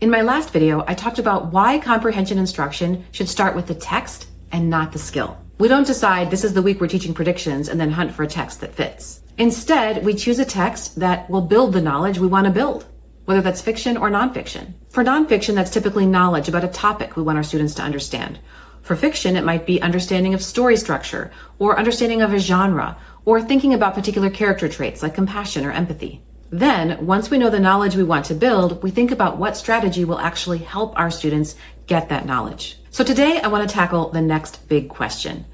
In my last video, I talked about why comprehension instruction should start with the text and not the skill. We don't decide this is the week we're teaching predictions and then hunt for a text that fits. Instead, we choose a text that will build the knowledge we want to build, whether that's fiction or nonfiction. For nonfiction, that's typically knowledge about a topic we want our students to understand. For fiction, it might be understanding of story structure, or understanding of a genre, or thinking about particular character traits like compassion or empathy. Then, once we know the knowledge we want to build, we think about what strategy will actually help our students get that knowledge. So today, I want to tackle the next big question.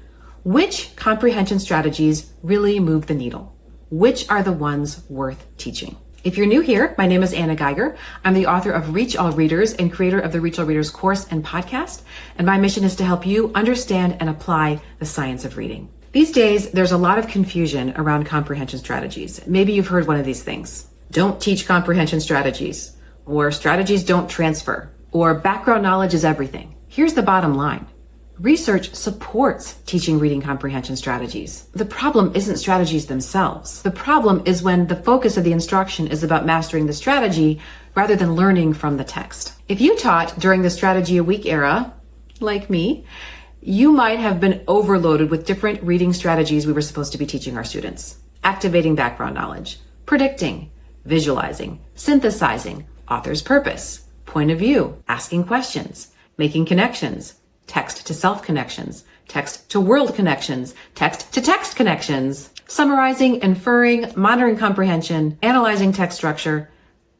Which comprehension strategies really move the needle? Which are the ones worth teaching? If you're new here, my name is Anna Geiger. I'm the author of Reach All Readers and creator of the Reach All Readers course and podcast. And my mission is to help you understand and apply the science of reading. These days, there's a lot of confusion around comprehension strategies. Maybe you've heard one of these things. Don't teach comprehension strategies, or strategies don't transfer, or background knowledge is everything. Here's the bottom line. Research supports teaching reading comprehension strategies. The problem isn't strategies themselves. The problem is when the focus of the instruction is about mastering the strategy rather than learning from the text. If you taught during the strategy a week era, like me, you might have been overloaded with different reading strategies we were supposed to be teaching our students. Activating background knowledge, predicting, visualizing, synthesizing, author's purpose, point of view, asking questions, making connections, text to self connections, text to world connections, text to text connections, summarizing, inferring, monitoring comprehension, analyzing text structure.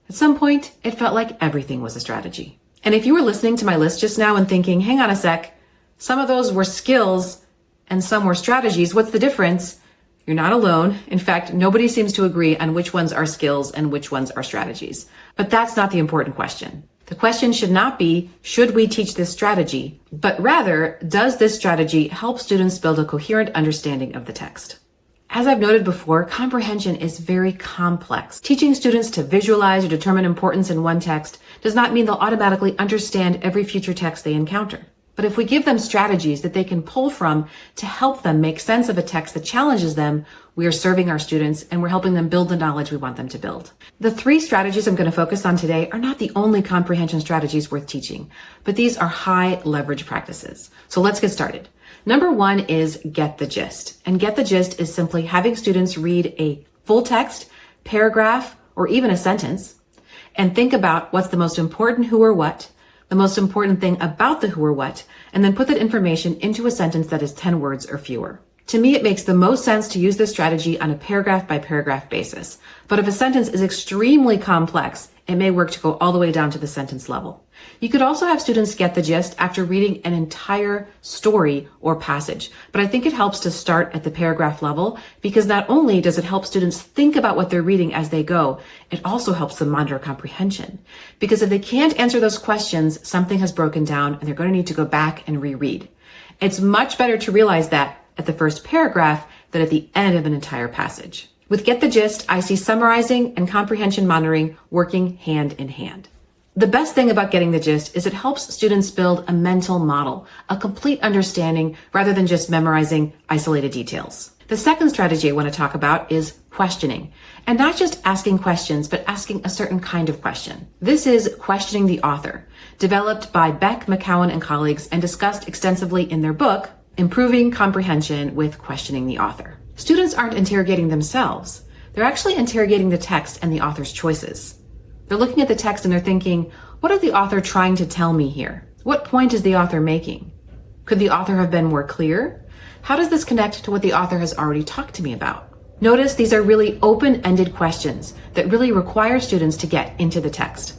At some point, it felt like everything was a strategy. And if you were listening to my list just now and thinking, hang on a sec, some of those were skills and some were strategies, what's the difference? You're not alone. In fact, nobody seems to agree on which ones are skills and which ones are strategies. But that's not the important question. The question should not be, should we teach this strategy? But rather, does this strategy help students build a coherent understanding of the text? As I've noted before, comprehension is very complex. Teaching students to visualize or determine importance in one text does not mean they'll automatically understand every future text they encounter. But if we give them strategies that they can pull from to help them make sense of a text that challenges them, we are serving our students and we're helping them build the knowledge we want them to build. The 3 strategies I'm going to focus on today are not the only comprehension strategies worth teaching, but these are high leverage practices. So let's get started. Number 1 is get the gist. And get the gist is simply having students read a full text, paragraph, or even a sentence, and think about what's the most important who or what, the most important thing about the who or what, and then put that information into a sentence that is 10 words or fewer. To me, it makes the most sense to use this strategy on a paragraph by paragraph basis. But if a sentence is extremely complex, it may work to go all the way down to the sentence level. You could also have students get the gist after reading an entire story or passage. But I think it helps to start at the paragraph level because not only does it help students think about what they're reading as they go, it also helps them monitor comprehension. Because if they can't answer those questions, something has broken down and they're going to need to go back and reread. It's much better to realize that at the first paragraph than at the end of an entire passage. With Get the Gist, I see summarizing and comprehension monitoring working hand in hand. The best thing about getting the gist is it helps students build a mental model, a complete understanding rather than just memorizing isolated details. The second strategy I want to talk about is questioning. And not just asking questions, but asking a certain kind of question. This is questioning the author, developed by Beck, McCowan, and colleagues and discussed extensively in their book, Improving Comprehension with Questioning the Author. Students aren't interrogating themselves. They're actually interrogating the text and the author's choices. They're looking at the text and they're thinking, what is the author trying to tell me here? What point is the author making? Could the author have been more clear? How does this connect to what the author has already talked to me about? Notice these are really open-ended questions that really require students to get into the text.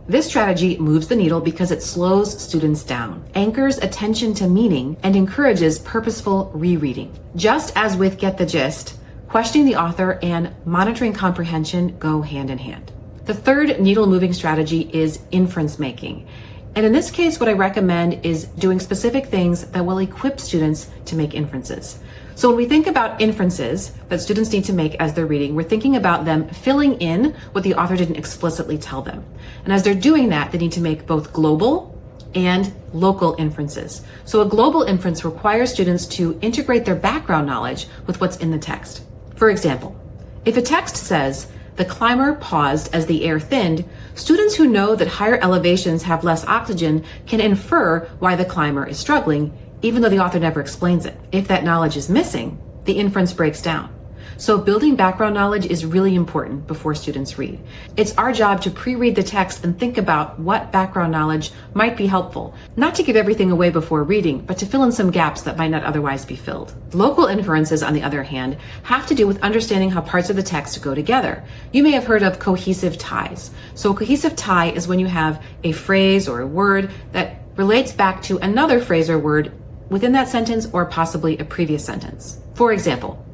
This strategy moves the needle because it slows students down, anchors attention to meaning, and encourages purposeful rereading. Just as with Get the Gist, questioning the author and monitoring comprehension go hand in hand. The third needle-moving strategy is inference making. And in this case, what I recommend is doing specific things that will equip students to make inferences. So when we think about inferences that students need to make as they're reading, we're thinking about them filling in what the author didn't explicitly tell them. And as they're doing that, they need to make both global and local inferences. So a global inference requires students to integrate their background knowledge with what's in the text. For example, if a text says The climber paused as the air thinned. Students who know that higher elevations have less oxygen can infer why the climber is struggling, even though the author never explains it. If that knowledge is missing, the inference breaks down. So building background knowledge is really important before students read. It's our job to pre-read the text and think about what background knowledge might be helpful, not to give everything away before reading, but to fill in some gaps that might not otherwise be filled. Local inferences, on the other hand, have to do with understanding how parts of the text go together. You may have heard of cohesive ties. So a cohesive tie is when you have a phrase or a word that relates back to another phrase or word within that sentence or possibly a previous sentence. For example,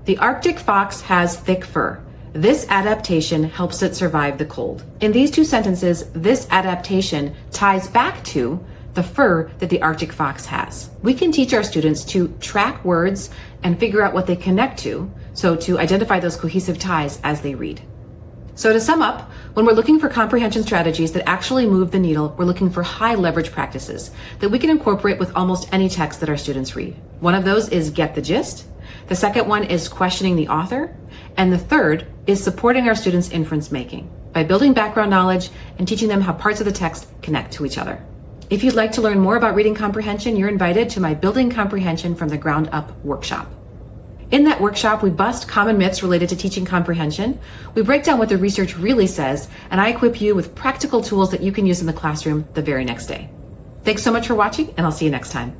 the Arctic fox has thick fur. This adaptation helps it survive the cold. In these two sentences, this adaptation ties back to the fur that the Arctic fox has. We can teach our students to track words and figure out what they connect to, so to identify those cohesive ties as they read. So to sum up, when we're looking for comprehension strategies that actually move the needle, we're looking for high leverage practices that we can incorporate with almost any text that our students read. One of those is get the gist. The second one is questioning the author. And the third is supporting our students' inference making by building background knowledge and teaching them how parts of the text connect to each other. If you'd like to learn more about reading comprehension, you're invited to my Building Comprehension from the Ground Up workshop. In that workshop, we bust common myths related to teaching comprehension. We break down what the research really says, and I equip you with practical tools that you can use in the classroom the very next day. Thanks so much for watching, and I'll see you next time.